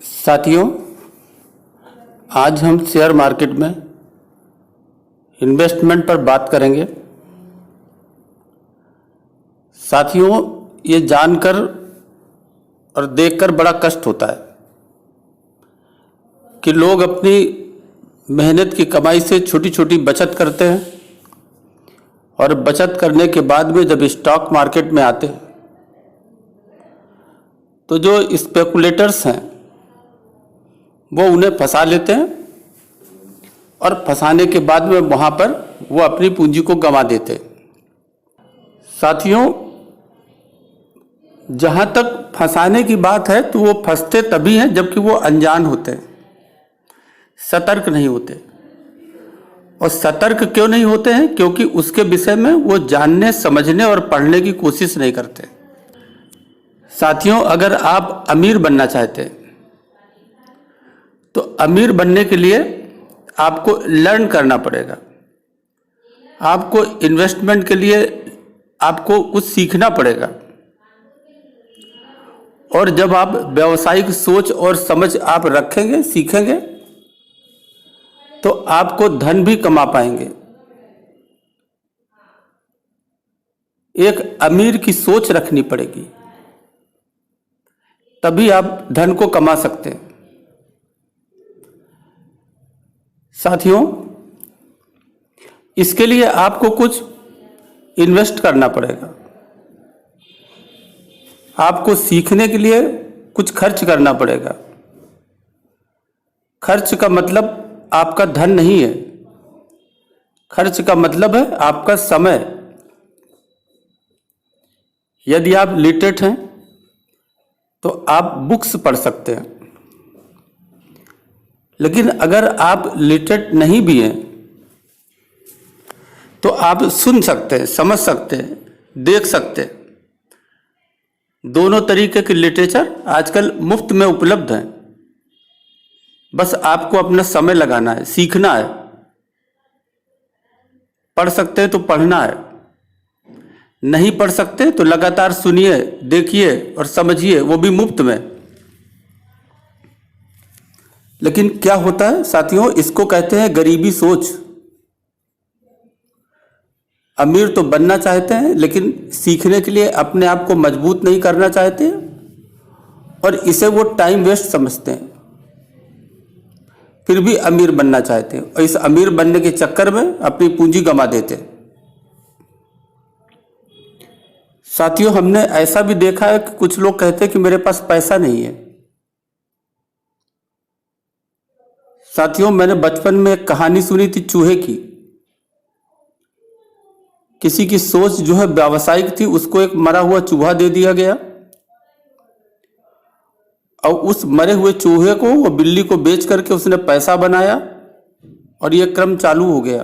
साथियों, आज हम शेयर मार्केट में इन्वेस्टमेंट पर बात करेंगे। साथियों, ये जानकर और देखकर बड़ा कष्ट होता है कि लोग अपनी मेहनत की कमाई से छोटी छोटी बचत करते हैं और बचत करने के बाद में जब स्टॉक मार्केट में आते हैं तो जो स्पेकुलेटर्स हैं वो उन्हें फंसा लेते हैं और फंसाने के बाद में वहाँ पर वो अपनी पूंजी को गंवा देते हैं। साथियों, जहाँ तक फंसाने की बात है तो वो फंसते तभी हैं जबकि वो अनजान होते हैं, सतर्क नहीं होते। और सतर्क क्यों नहीं होते हैं? क्योंकि उसके विषय में वो जानने, समझने और पढ़ने की कोशिश नहीं करते। साथियों, अगर आप अमीर बनना चाहते हैं तो अमीर बनने के लिए आपको लर्न करना पड़ेगा। आपको इन्वेस्टमेंट के लिए आपको कुछ सीखना पड़ेगा। और जब आप व्यावसायिक सोच और समझ आप रखेंगे, सीखेंगे, तो आपको धन भी कमा पाएंगे। एक अमीर की सोच रखनी पड़ेगी, तभी आप धन को कमा सकते हैं। साथियों, इसके लिए आपको कुछ इन्वेस्ट करना पड़ेगा। आपको सीखने के लिए कुछ खर्च करना पड़ेगा। खर्च का मतलब आपका धन नहीं है, खर्च का मतलब है आपका समय। यदि आप लिटरेट हैं तो आप बुक्स पढ़ सकते हैं, लेकिन अगर आप लिटरेट नहीं भी हैं तो आप सुन सकते हैं, समझ सकते हैं, देख सकते हैं। दोनों तरीके के लिटरेचर आजकल मुफ्त में उपलब्ध हैं। बस आपको अपना समय लगाना है, सीखना है। पढ़ सकते हैं तो पढ़ना है, नहीं पढ़ सकते तो लगातार सुनिए, देखिए और समझिए, वो भी मुफ्त में। लेकिन क्या होता है साथियों, इसको कहते हैं गरीबी सोच। अमीर तो बनना चाहते हैं लेकिन सीखने के लिए अपने आप को मजबूत नहीं करना चाहते और इसे वो टाइम वेस्ट समझते हैं। फिर भी अमीर बनना चाहते हैं और इस अमीर बनने के चक्कर में अपनी पूंजी गंवा देते हैं। साथियों, हमने ऐसा भी देखा है कि कुछ लोग कहते हैं कि मेरे पास पैसा नहीं है। साथियों, मैंने बचपन में एक कहानी सुनी थी चूहे की। किसी की सोच जो है व्यावसायिक थी, उसको एक मरा हुआ चूहा दे दिया गया और उस मरे हुए चूहे को, वो बिल्ली को बेच करके उसने पैसा बनाया और ये क्रम चालू हो गया।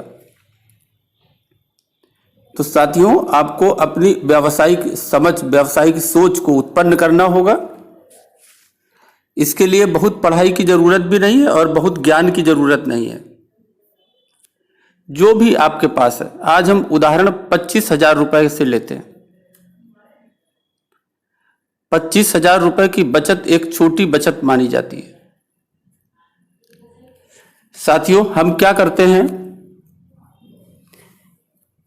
तो साथियों, आपको अपनी व्यावसायिक समझ, व्यावसायिक सोच को उत्पन्न करना होगा। इसके लिए बहुत पढ़ाई की जरूरत भी नहीं है और बहुत ज्ञान की जरूरत नहीं है। जो भी आपके पास है, आज हम उदाहरण 25,000 रुपए से लेते हैं। 25,000 रुपए की बचत एक छोटी बचत मानी जाती है। साथियों, हम क्या करते हैं,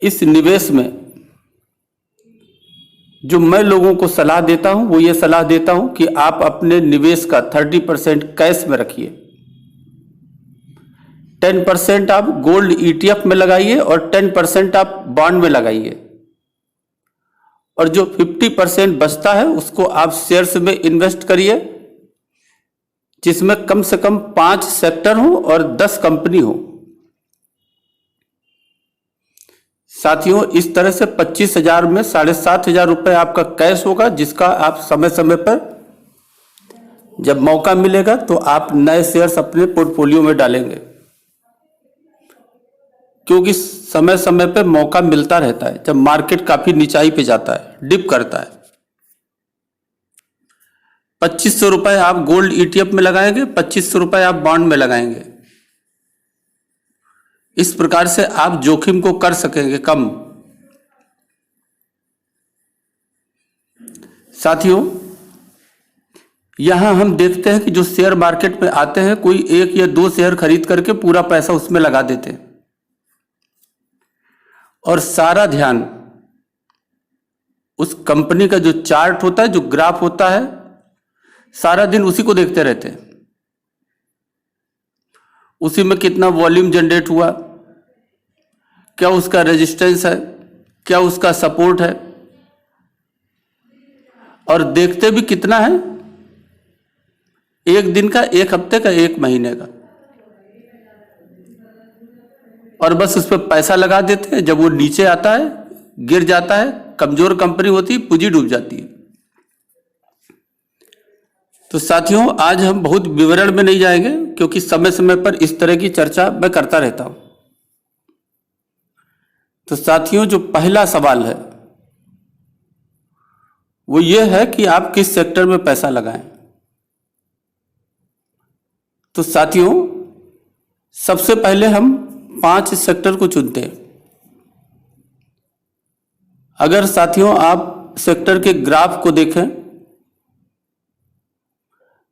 इस निवेश में जो मैं लोगों को सलाह देता हूं वो ये सलाह देता हूं कि आप अपने निवेश का 30% कैश में रखिए, 10% आप गोल्ड ETF में लगाइए और 10% आप बॉन्ड में लगाइए, और जो 50% बचता है उसको आप शेयर्स में इन्वेस्ट करिए, जिसमें कम से कम 5 सेक्टर हो और 10 कंपनी हो। साथियों, इस तरह से 25,000 में 7,500 रुपए आपका कैश होगा, जिसका आप समय समय पर जब मौका मिलेगा तो आप नए शेयर्स अपने पोर्टफोलियो में डालेंगे, क्योंकि समय समय पर मौका मिलता रहता है। जब मार्केट काफी नीचाई पे जाता है, डिप करता है, 2500 रुपए आप गोल्ड ETF में लगाएंगे, 2500 रुपए आप बॉन्ड में लगाएंगे। इस प्रकार से आप जोखिम को कर सकेंगे कम। साथियों, यहां हम देखते हैं कि जो शेयर मार्केट में आते हैं, कोई 1 या 2 शेयर खरीद करके पूरा पैसा उसमें लगा देते हैं और सारा ध्यान उस कंपनी का जो चार्ट होता है, जो ग्राफ होता है, सारा दिन उसी को देखते रहते हैं। उसी में कितना वॉल्यूम जनरेट हुआ, क्या उसका रेजिस्टेंस है, क्या उसका सपोर्ट है, और देखते भी कितना है, 1 दिन का, 1 हफ्ते का, 1 महीने का, और बस उस पर पैसा लगा देते हैं। जब वो नीचे आता है, गिर जाता है, कमजोर कंपनी होती है, पूंजी डूब जाती है। तो साथियों, आज हम बहुत विवरण में नहीं जाएंगे क्योंकि समय समय पर इस तरह की चर्चा मैं करता रहता हूं। तो साथियों, जो पहला सवाल है वो ये है कि आप किस सेक्टर में पैसा लगाएं। तो साथियों, सबसे पहले हम 5 सेक्टर को चुनते हैं। अगर साथियों आप सेक्टर के ग्राफ को देखें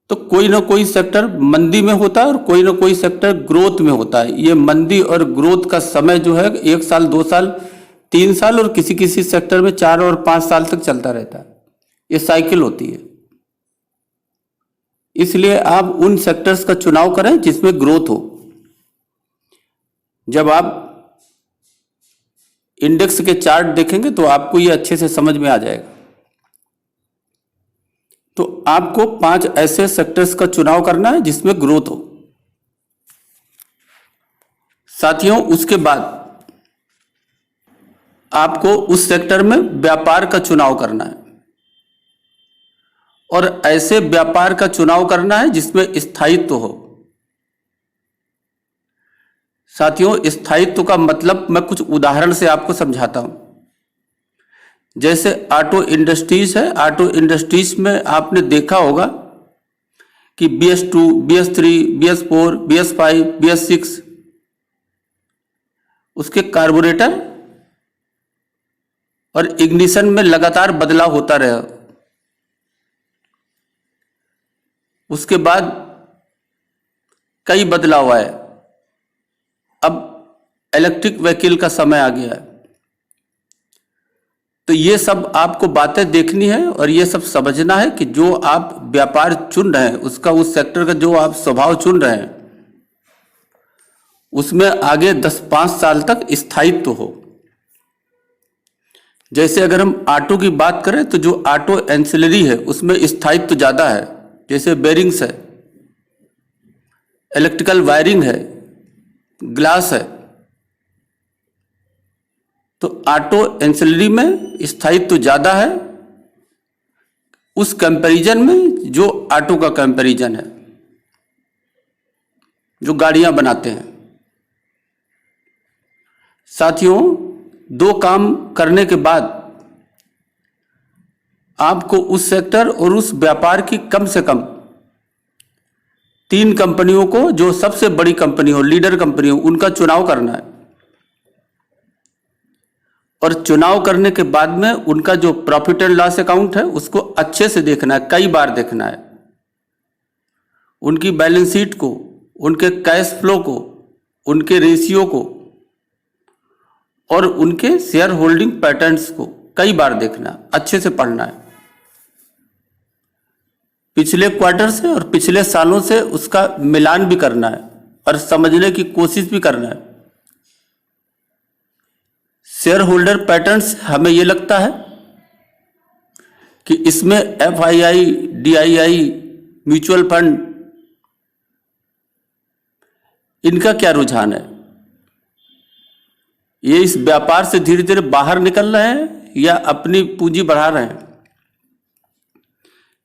तो कोई ना कोई सेक्टर मंदी में होता है और कोई ना कोई सेक्टर ग्रोथ में होता है। ये मंदी और ग्रोथ का समय जो है 1 साल, 2 साल, 3 साल और किसी किसी सेक्टर में 4 और 5 साल तक चलता रहता है। ये साइकिल होती है। इसलिए आप उन सेक्टर्स का चुनाव करें जिसमें ग्रोथ हो। जब आप इंडेक्स के चार्ट देखेंगे तो आपको ये अच्छे से समझ में आ जाएगा। तो आपको 5 ऐसे सेक्टर्स का चुनाव करना है जिसमें ग्रोथ हो। साथियों, उसके बाद आपको उस सेक्टर में व्यापार का चुनाव करना है और ऐसे व्यापार का चुनाव करना है जिसमें स्थायित्व हो। साथियों, स्थायित्व का मतलब मैं कुछ उदाहरण से आपको समझाता हूं। जैसे ऑटो इंडस्ट्रीज है, ऑटो इंडस्ट्रीज में आपने देखा होगा कि BS2, BS3, BS4, BS5, BS6 उसके कार्बोरेटर और इग्निशन में लगातार बदलाव होता रहा। उसके बाद कई बदलाव आए। अब इलेक्ट्रिक व्हीकल का समय आ गया है। तो ये सब आपको बातें देखनी है और ये सब समझना है कि जो आप व्यापार चुन रहे हैं, उसका, उस सेक्टर का जो आप स्वभाव चुन रहे हैं, उसमें आगे 10-5 साल तक स्थायित्व हो। जैसे अगर हम ऑटो की बात करें तो जो ऑटो एंसिलरी है उसमें स्थायित्व ज्यादा है। जैसे बेरिंग्स है, इलेक्ट्रिकल वायरिंग है, ग्लास है। तो ऑटो एंसिलरी में स्थायित्व ज्यादा है उस कंपैरिजन में जो ऑटो का कंपैरिजन है, जो गाड़ियां बनाते हैं। साथियों, 2 काम करने के बाद आपको उस सेक्टर और उस व्यापार की कम से कम 3 कंपनियों को, जो सबसे बड़ी कंपनी हो, लीडर कंपनी हो, उनका चुनाव करना है। और चुनाव करने के बाद में उनका जो प्रॉफिट एंड लॉस अकाउंट है उसको अच्छे से देखना है, कई बार देखना है। उनकी बैलेंस शीट को, उनके कैश फ्लो को, उनके रेशियो को और उनके शेयर होल्डिंग पैटर्न्स को कई बार देखना, अच्छे से पढ़ना है। पिछले क्वार्टर से और पिछले सालों से उसका मिलान भी करना है और समझने की कोशिश भी करना है। शेयर होल्डर पैटर्न्स, हमें यह लगता है कि इसमें FII, DII, म्यूचुअल फंड, इनका क्या रुझान है? ये इस व्यापार से धीरे धीरे बाहर निकल रहे हैं या अपनी पूंजी बढ़ा रहे हैं?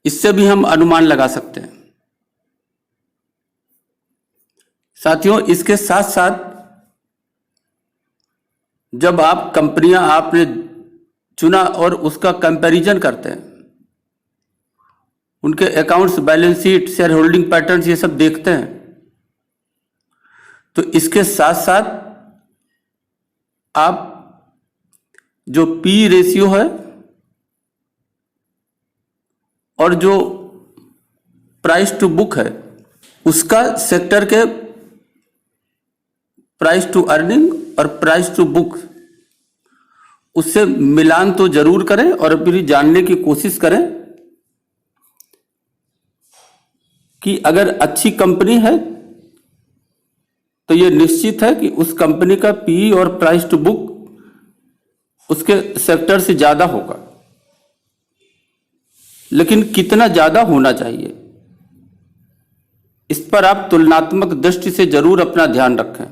इससे भी हम अनुमान लगा सकते हैं। साथियों, इसके साथ साथ जब आप कंपनियां आपने चुना और उसका कंपैरिजन करते हैं, उनके accounts, balance sheet, share holding patterns, ये सब देखते हैं, तो इसके साथ साथ आप जो P रेशियो है और जो प्राइस टू बुक है, उसका सेक्टर के प्राइस टू अर्निंग और प्राइस टू बुक उससे मिलान तो जरूर करें और फिर जानने की कोशिश करें कि अगर अच्छी कंपनी है तो यह निश्चित है कि उस कंपनी का पीई और प्राइस टू बुक उसके सेक्टर से ज्यादा होगा, लेकिन कितना ज्यादा होना चाहिए इस पर आप तुलनात्मक दृष्टि से जरूर अपना ध्यान रखें,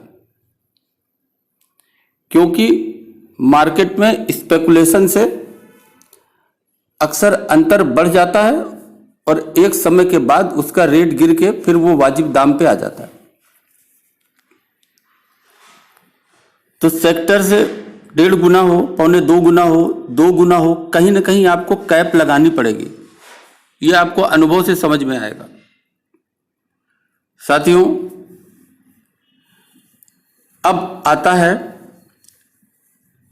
क्योंकि मार्केट में स्पेकुलेशन से अक्सर अंतर बढ़ जाता है और एक समय के बाद उसका रेट गिर के फिर वो वाजिब दाम पे आ जाता है। तो सेक्टर से 1.5 गुना हो, 1.25 गुना हो, 2 गुना हो, कहीं ना कहीं आपको कैप लगानी पड़ेगी। ये आपको अनुभव से समझ में आएगा। साथियों, अब आता है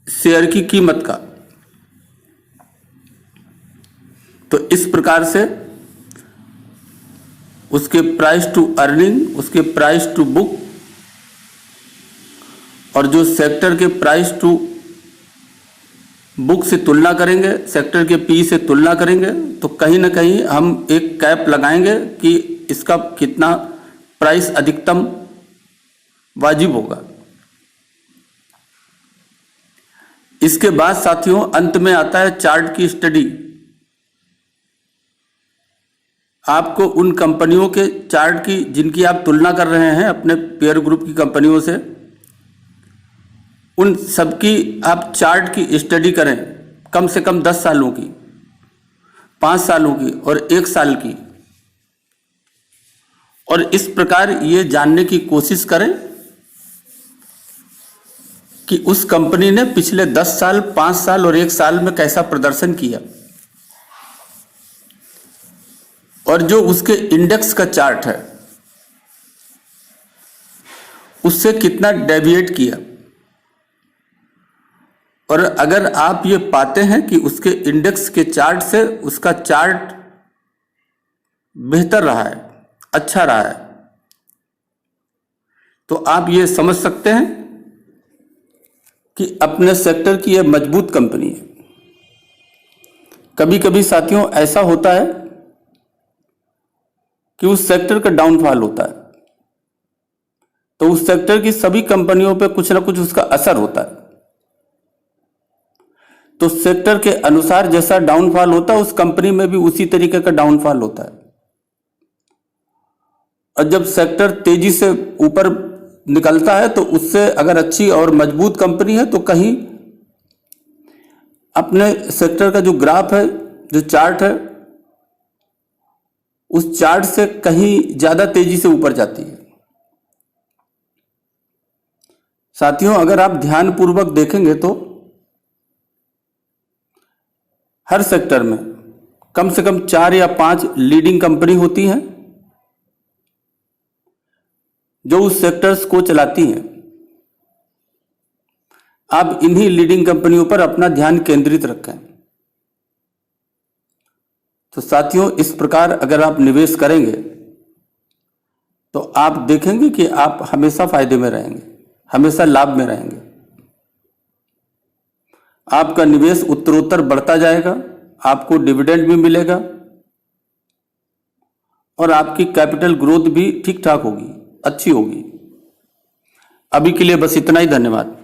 शेयर की कीमत का। तो इस प्रकार से उसके प्राइस टू अर्निंग, उसके प्राइस टू बुक और जो सेक्टर के प्राइस टू बुक से तुलना करेंगे, सेक्टर के पी से तुलना करेंगे, तो कहीं ना कहीं हम एक कैप लगाएंगे कि इसका कितना प्राइस अधिकतम वाजिब होगा। इसके बाद साथियों अंत में आता है चार्ट की स्टडी। आपको उन कंपनियों के चार्ट की जिनकी आप तुलना कर रहे हैं अपने पेयर ग्रुप की कंपनियों से, उन सबकी आप चार्ट की स्टडी करें, कम से कम 10 सालों की, 5 सालों की और 1 साल की, और इस प्रकार ये जानने की कोशिश करें कि उस कंपनी ने पिछले 10 साल, 5 साल और 1 साल में कैसा प्रदर्शन किया और जो उसके इंडेक्स का चार्ट है उससे कितना डेविएट किया। और अगर आप ये पाते हैं कि उसके इंडेक्स के चार्ट से उसका चार्ट बेहतर रहा है, अच्छा रहा है, तो आप ये समझ सकते हैं कि अपने सेक्टर की यह मजबूत कंपनी है। कभी कभी साथियों ऐसा होता है कि उस सेक्टर का डाउनफॉल होता है, तो उस सेक्टर की सभी कंपनियों पे कुछ ना कुछ उसका असर होता है। तो सेक्टर के अनुसार जैसा डाउनफॉल होता है उस कंपनी में भी उसी तरीके का डाउनफॉल होता है। और जब सेक्टर तेजी से ऊपर निकलता है तो उससे अगर अच्छी और मजबूत कंपनी है तो कहीं अपने सेक्टर का जो ग्राफ है, जो चार्ट है, उस चार्ट से कहीं ज्यादा तेजी से ऊपर जाती है। साथियों, अगर आप ध्यानपूर्वक देखेंगे तो हर सेक्टर में कम से कम 4 या 5 लीडिंग कंपनी होती हैं जो उस सेक्टर्स को चलाती हैं। आप इन्हीं लीडिंग कंपनियों पर अपना ध्यान केंद्रित रखें। तो साथियों, इस प्रकार अगर आप निवेश करेंगे तो आप देखेंगे कि आप हमेशा फायदे में रहेंगे, हमेशा लाभ में रहेंगे। आपका निवेश उत्तरोत्तर बढ़ता जाएगा, आपको डिविडेंड भी मिलेगा और आपकी कैपिटल ग्रोथ भी ठीक ठाक होगी, अच्छी होगी। अभी के लिए बस इतना ही। धन्यवाद।